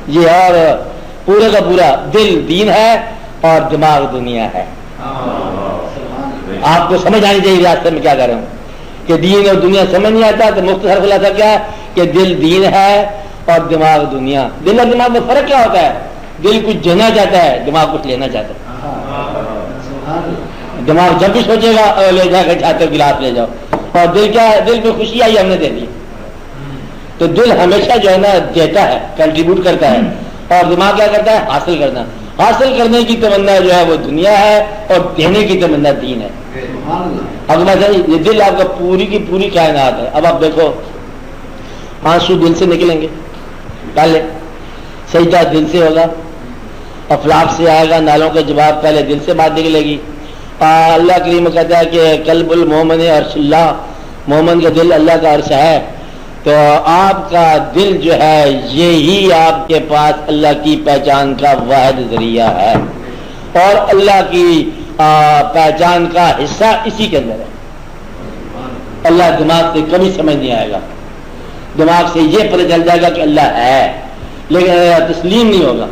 ये और पूरे का पूरा दिल दीन है और दिमाग दुनिया है। आपको समझ आनी चाहिए रास्ते में क्या कर रहा हूं कि दीन और दुनिया समझ नहीं आता तो मुख्तसर खुलासा क्या है कि दिल दीन है और दिमाग दुनिया। दिल और दिमाग में फर्क क्या होता है? दिल कुछ देना चाहता है, दिमाग कुछ लेना चाहता है। दिमाग जब भी सोचेगा ले जाकर चाहते हो गिलास ले जाओ, और दिल क्या है? दिल में खुशी आई हमने दे दी। तो दिल हमेशा जो है ना देता है, कंट्रीब्यूट करता है, और दिमाग क्या करता है? हासिल करना। हासिल करने की तमन्ना जो है वो दुनिया है और देने की तमन्ना दीन है। अब मैं ये दिल आपका पूरी की पूरी कायनात है। अब आप देखो, आंसू दिल से निकलेंगे, पहले सजदा दिल से होगा, अफलाक से आएगा, नालों का जवाब पहले दिल से बात निकलेगी। अल्लाह करीम कहता है कि कल्बुल मोमिन अर्शुल्लाह, मोमिन का दिल अल्लाह का अर्श है। तो आपका दिल जो है ये ही आपके पास अल्लाह की पहचान का वाहिद जरिया है, और अल्लाह की पहचान का हिस्सा इसी के अंदर है। अल्लाह दिमाग से कभी समझ नहीं आएगा, दिमाग से ये पता चल जाएगा कि अल्लाह है, लेकिन तस्लीम नहीं होगा।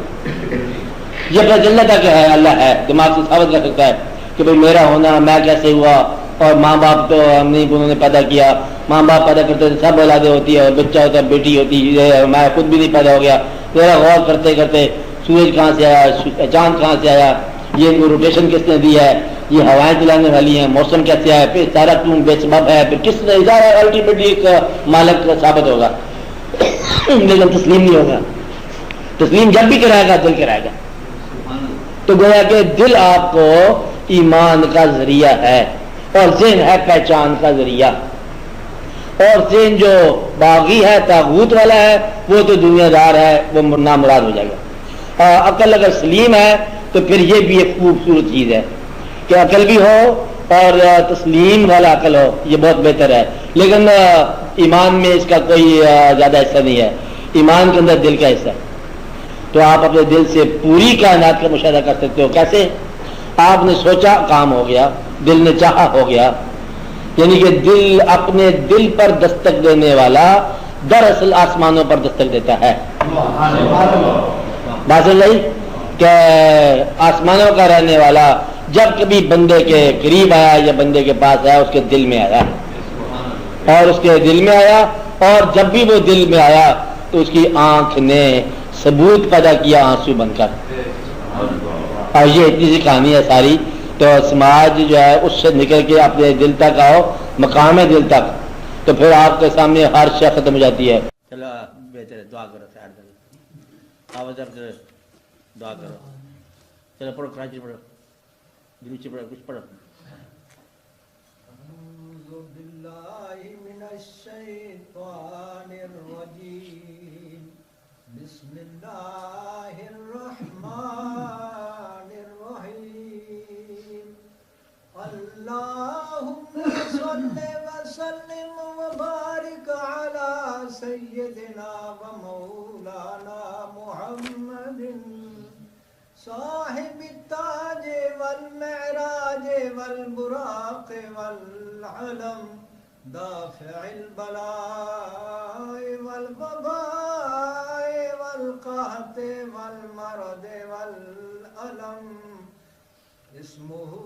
ये पता चल जाता कि है अल्लाह है, दिमाग से साबित कर सकता है कि भाई मेरा होना, मैं कैसे हुआ, और माँ बाप तो हमने उन्होंने पैदा किया, माँ बाप पैदा करते थे, सब औलादे होती है, और बच्चा होता है, बेटी होती है, मैं खुद भी नहीं पैदा हो गया। तेरा गौर करते करते सूरज कहाँ से आया, चांद कहाँ से आया, ये इनको रोटेशन किसने दी है, ये हवाएं चलाने वाली हैं, मौसम कैसे आया, फिर सारा क्यों बेसबब है, फिर किसने अल्टीमेटली एक मालिक साबित होगा। लेकिन तस्लीम नहीं होगा। तस्लीम जब भी कराएगा दिल कराएगा। तो गोया कि दिल आपको ईमान का जरिया है और ज़हन है पहचान का जरिया। और ज़हन जो बागी है, तागूत वाला है, वो तो दुनियादार है, वो नामुराद हो जाएगा। अकल अगर सलीम है तो फिर ये भी एक खूबसूरत चीज़ है कि अकल भी हो और तस्लीम वाला अकल हो, ये बहुत बेहतर है। लेकिन ईमान में इसका कोई ज़्यादा हिस्सा नहीं है, ईमान के अंदर दिल का हिस्सा है। तो आप अपने दिल से पूरी कायनात का मुशाहिदा कर सकते हो। कैसे? आपने सोचा, काम हो गया, दिल ने चाहा, हो गया। यानी कि दिल अपने दिल पर दस्तक देने वाला दरअसल आसमानों पर दस्तक देता है। बात समझ आई कि आसमानों का रहने वाला जब कभी बंदे के करीब आया या बंदे के पास आया, उसके दिल में आया, और उसके दिल में आया, और जब भी वो दिल में आया तो उसकी आंख ने सबूत पैदा किया आंसू बनकर। और ये इतनी सी कहानी है सारी। तो समाज जो है उससे निकल के अपने दिल तक आओ, मकाम है दिल तक, तो फिर आपके सामने हर शय खत्म हो जाती है। चलो बेहतर है, दुआ करो, दुआ करो। चलो पढ़ो, कराची पढ़ो, नीचे पढ़ो, कुछ पढ़ो। अल्लाहुम्मा सल्ली व सल्लिम व बारिक अला सय्यदिना व मौलाना मुहम्मदिन साहिब ताज वल मेराज वल बुराक वल अलम दाफिल बलाए वल वबाए वल कहत वल मरद वल अलम इस्मुहु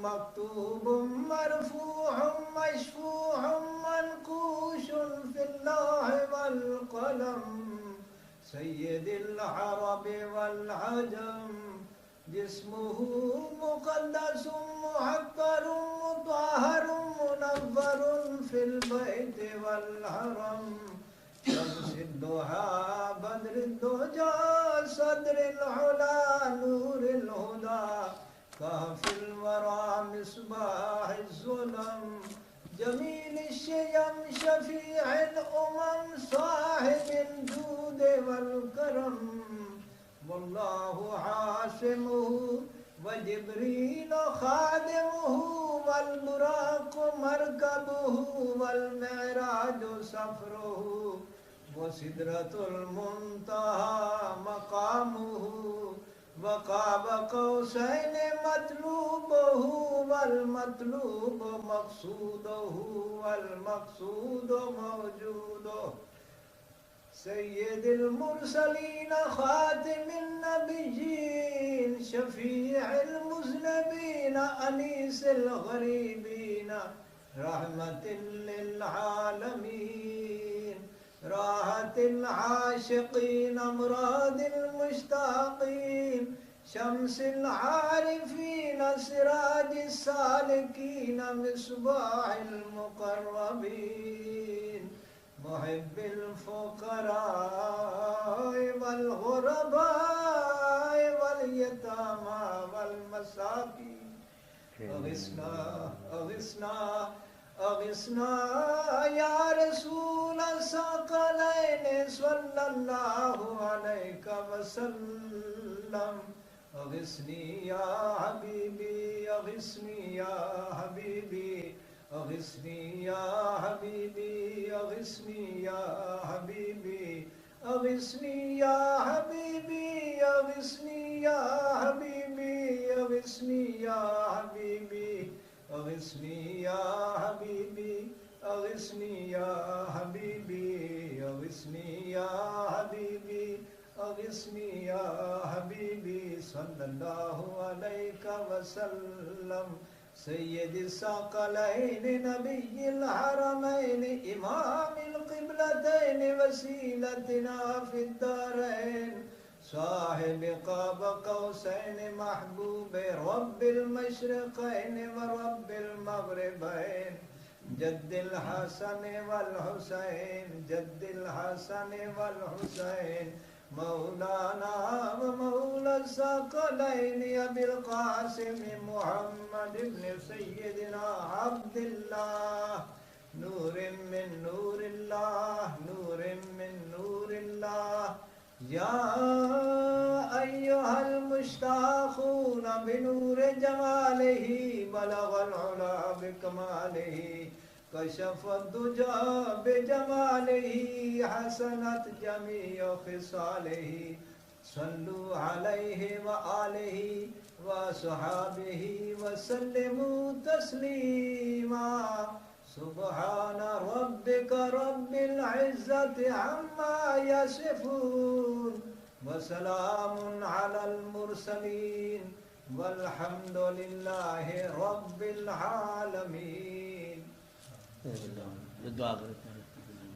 मक्तूबुम मरफूउम मशफूउम मनकूशुन फिल लौह वल कलम सय्यदिल अरब वल अजम जिस्मुहु मुक़द्दसुम मुहक्करुम मुतहहरुम मुनव्वरुन फिल बैत वल हरम शम्सिद्दुहा बद्रिद्दुजा सद्रिल उला नूरिल हुदा कहफिल वरा मिस्बाहिज़्ज़ुलम जमील श्यम शफीअल उमम साहिबिल जूद वल करम वल्लाहु आसिमुहु व जिब्रील खादिमुहु वल बुराक मरकबुहु वल मेराज सफरुहु व सिदरतुल मुंतहा मकामुहु वक़ाब कौसैन मतलूबुहु वल मतलूब मक़सूदुहु वल मक़सूद मौजूदुहु सय्यदुल मुरसलीन खातिमुन नबिय्यीन शफीउल मुज़नबीन अनीसुल गरीबीन रहमतुल लिल आलमीन राहतुल आशिकीन मुरादिल मुश्ताकीन शम्सुल आरिफीन सिराजुस सालिकीन मिसबाहुल मुक़र्रबीन मुहिब्बुल फुक़राए वल गुरबाए वल यतामा वल मसाकीन अगिस्ना अगिस्ना अगिस्ना या रसूल सकलैन सल्लल्लाहु अलैहि वसल्लम अगिस्नी या हबीबी अगिस्नी या हबीबी अगिस्नी या हबीबी अगिस्नी या हबीबी अगिस्नी या हबीबी अगिस्नी या हबीबी अगिस्नी या हबीबी अगिस्नी या हबीबी अगिस्नी या हबीबी अगिस्नी या हबीबी अगिस्नी या हबीबी सल्लल्लाहु अलैहि वसल्लम सय्यदिस सकलैन नबिय्यिल हरमैन इमामिल क़िबलतैन वसीलतना फिद दारैन साहिब क़ाब क़ौसैन महबूब रब्बिल मशरिक़ैन व रब्बिल मग़रिबैन जद्दिल हसन वल हुसैन जद्दिल हसन वल हुसैन मौलाना व मौला सकलैन अबिल क़ासिम मुहम्मद इब्न सय्यदिना अब्दुल्लाह नूरिन मिन नूरिल्लाह नूरिन मिन नूरिल्लाह या अय्युहल मुश्ताक़ून बिनूर जमालिही बलगल उला बिकमालिही कशफद दुजा बिजमालिही हसनत जमीउ खिसालिही सल्लु अलैहि व आलिहि व सहाबिही व सल्लिमू तस्लीमा सुब्हान रब्बिका रब्बिल इज़्ज़ति अम्मा यसिफून व सलामुन अलल मुरसलीन वल्हम्दुलिल्लाहि रब्बिल आलमीन। दुआ करो।